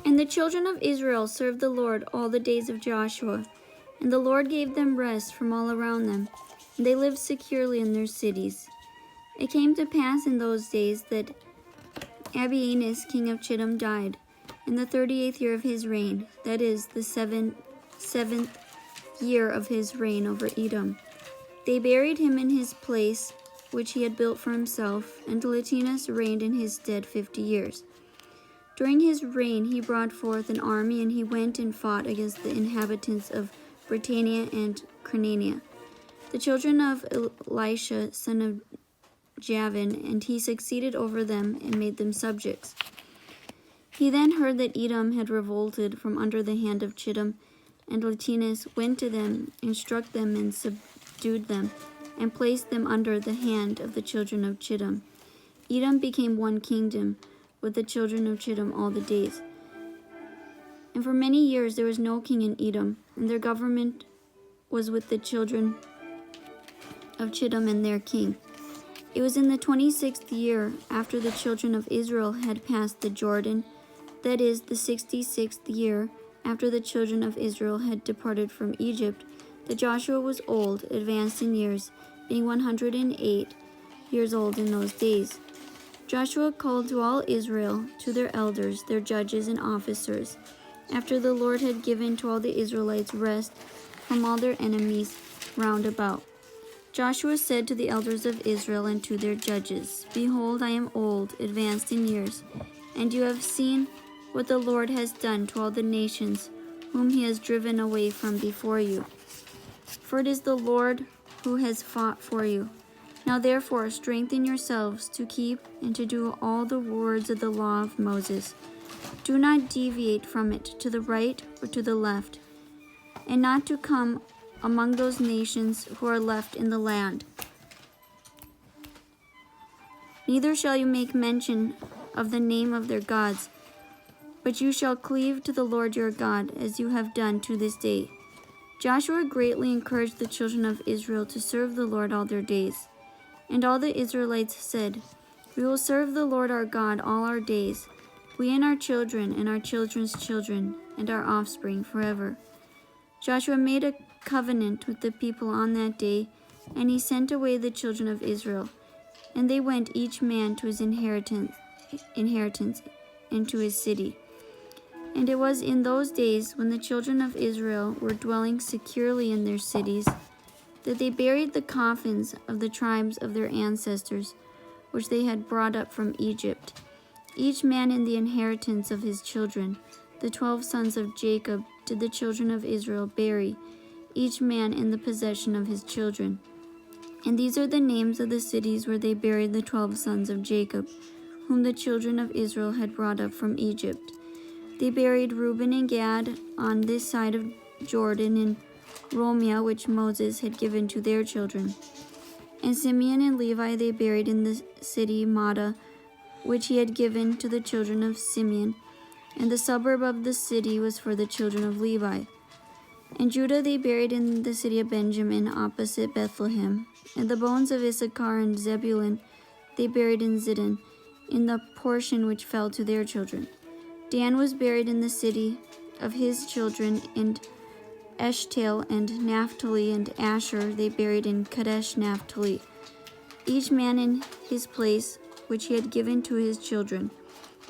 And the children of Israel served the Lord all the days of Joshua, and the Lord gave them rest from all around them, and they lived securely in their cities. It came to pass in those days that Abianus, king of Chittim, died, in the 38th year of his reign, that is, the seventh year of his reign over Edom. They buried him in his place, which he had built for himself, and Latinus reigned in his stead 50 years. During his reign he brought forth an army, and he went and fought against the inhabitants of Britannia and Crenania, the children of Elisha, son of Javin, and he succeeded over them and made them subjects. He then heard that Edom had revolted from under the hand of Chittim, and Latinus went to them and struck them and subdued them, and placed them under the hand of the children of Chittim. Edom became one kingdom with the children of Chittim all the days. And for many years there was no king in Edom, and their government was with the children of Chittim and their king. It was in the 26th year after the children of Israel had passed the Jordan, that is, the 66th year after the children of Israel had departed from Egypt, that Joshua was old, advanced in years, being 108 years old in those days. Joshua called to all Israel, to their elders, their judges and officers, after the Lord had given to all the Israelites rest from all their enemies round about. Joshua said to the elders of Israel and to their judges, Behold, I am old, advanced in years, and you have seen what the Lord has done to all the nations whom he has driven away from before you. For it is the Lord who has fought for you. Now therefore strengthen yourselves to keep and to do all the words of the law of Moses. Do not deviate from it to the right or to the left, and not to come among those nations who are left in the land. Neither shall you make mention of the name of their gods, but you shall cleave to the Lord your God, as you have done to this day. Joshua greatly encouraged the children of Israel to serve the Lord all their days. And all the Israelites said, We will serve the Lord our God all our days, we and our children and our children's children and our offspring forever. Joshua made a covenant with the people on that day, and he sent away the children of Israel, and they went each man to his inheritance and to his city. And it was in those days, when the children of Israel were dwelling securely in their cities, that they buried the coffins of the tribes of their ancestors, which they had brought up from Egypt, each man in the inheritance of his children. The 12 sons of Jacob did the children of Israel bury, each man in the possession of his children. And these are the names of the cities where they buried the 12 sons of Jacob, whom the children of Israel had brought up from Egypt. They buried Reuben and Gad on this side of Jordan in Romia, which Moses had given to their children. And Simeon and Levi they buried in the city Madah, which he had given to the children of Simeon, and the suburb of the city was for the children of Levi. And Judah they buried in the city of Benjamin, opposite Bethlehem. And the bones of Issachar and Zebulun they buried in Zidon, in the portion which fell to their children. Dan was buried in the city of his children, and Eshtael and Naphtali and Asher they buried in Kadesh Naphtali, each man in his place which he had given to his children.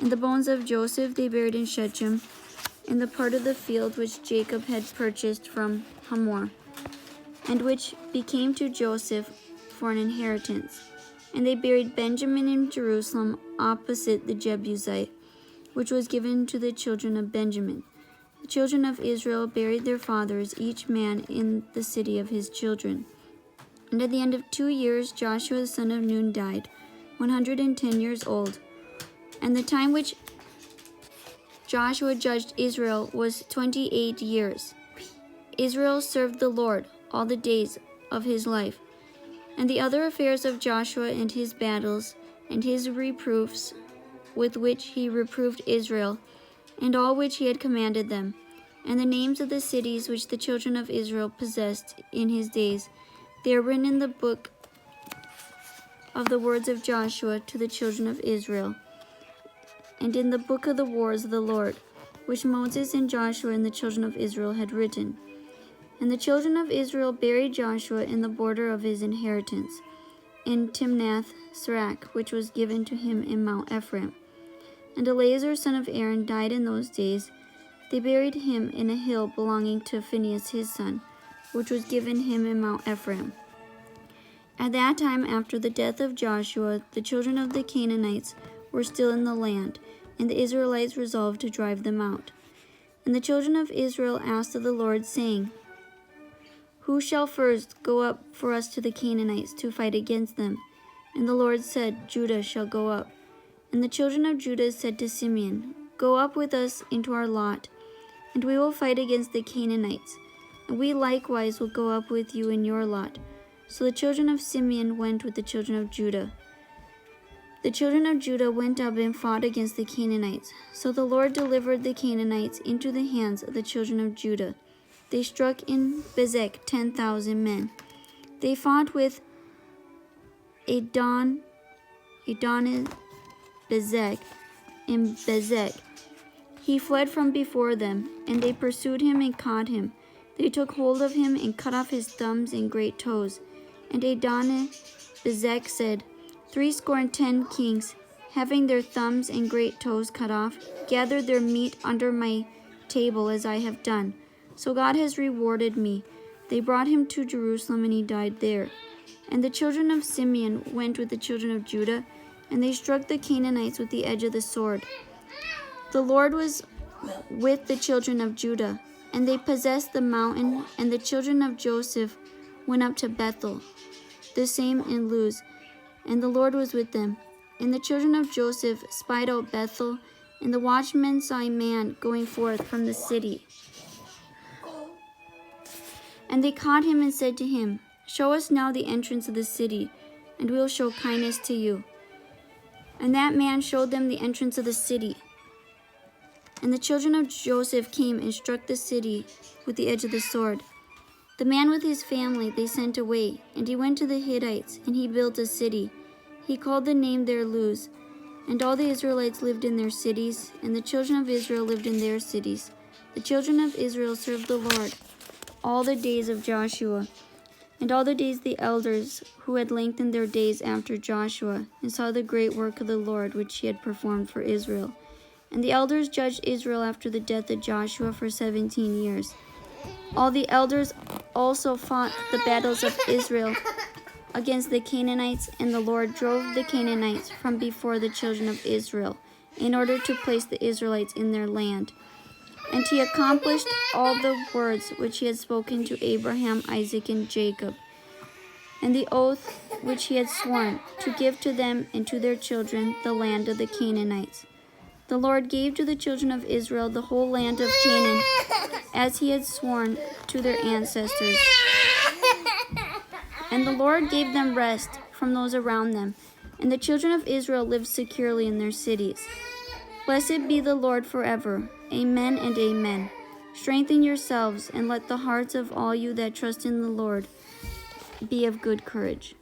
And the bones of Joseph they buried in Shechem, in the part of the field which Jacob had purchased from Hamor, and which became to Joseph for an inheritance. And they buried Benjamin in Jerusalem, opposite the Jebusite, which was given to the children of Benjamin. The children of Israel buried their fathers, each man in the city of his children. And at the end of 2 years Joshua the son of Nun died, 110 years old. And the time which Joshua judged Israel was 28 years. Israel served the Lord all the days of his life. And the other affairs of Joshua and his battles, and his reproofs with which he reproved Israel, and all which he had commanded them, and the names of the cities which the children of Israel possessed in his days, they are written in the book of the words of Joshua to the children of Israel. and in the book of the wars of the Lord, which Moses and Joshua and the children of Israel had written. And the children of Israel buried Joshua in the border of his inheritance, in Timnath-Serach, which was given to him in Mount Ephraim. And Eleazar son of Aaron died in those days. They buried him in a hill belonging to Phinehas his son, which was given him in Mount Ephraim. At that time, after the death of Joshua, the children of the Canaanites were still in the land, and the Israelites resolved to drive them out. And the children of Israel asked of the Lord, saying, Who shall first go up for us to the Canaanites to fight against them? And the Lord said, Judah shall go up. And the children of Judah said to Simeon, Go up with us into our lot, and we will fight against the Canaanites, and we likewise will go up with you in your lot. So the children of Simeon went with the children of Judah. The children of Judah went up and fought against the Canaanites. So the Lord delivered the Canaanites into the hands of the children of Judah. They struck in Bezek 10,000 men. They fought with Adon Bezek in Bezek. He fled from before them, and they pursued him and caught him. They took hold of him and cut off his thumbs and great toes. And Adon Bezek said, 70 kings, having their thumbs and great toes cut off, gathered their meat under my table as I have done. So God has rewarded me. They brought him to Jerusalem, and he died there. And the children of Simeon went with the children of Judah, and they struck the Canaanites with the edge of the sword. The Lord was with the children of Judah, and they possessed the mountain, and the children of Joseph went up to Bethel, the same in Luz, and the Lord was with them. And the children of Joseph spied out Bethel, and the watchmen saw a man going forth from the city. And they caught him and said to him, Show us now the entrance of the city, and we will show kindness to you. And that man showed them the entrance of the city. And the children of Joseph came and struck the city with the edge of the sword. The man with his family they sent away, and he went to the Hittites, and he built a city. He called the name there Luz. And all the Israelites lived in their cities, and the children of Israel lived in their cities. The children of Israel served the Lord all the days of Joshua, and all the days the elders who had lengthened their days after Joshua, and saw the great work of the Lord which he had performed for Israel. And the elders judged Israel after the death of Joshua for 17 years. All the elders also fought the battles of Israel against the Canaanites, and the Lord drove the Canaanites from before the children of Israel, in order to place the Israelites in their land. And he accomplished all the words which he had spoken to Abraham, Isaac, and Jacob, and the oath which he had sworn to give to them and to their children the land of the Canaanites. The Lord gave to the children of Israel the whole land of Canaan, as he had sworn to their ancestors. And the Lord gave them rest from those around them, and the children of Israel lived securely in their cities. Blessed be the Lord forever. Amen and amen. Strengthen yourselves, and let the hearts of all you that trust in the Lord be of good courage.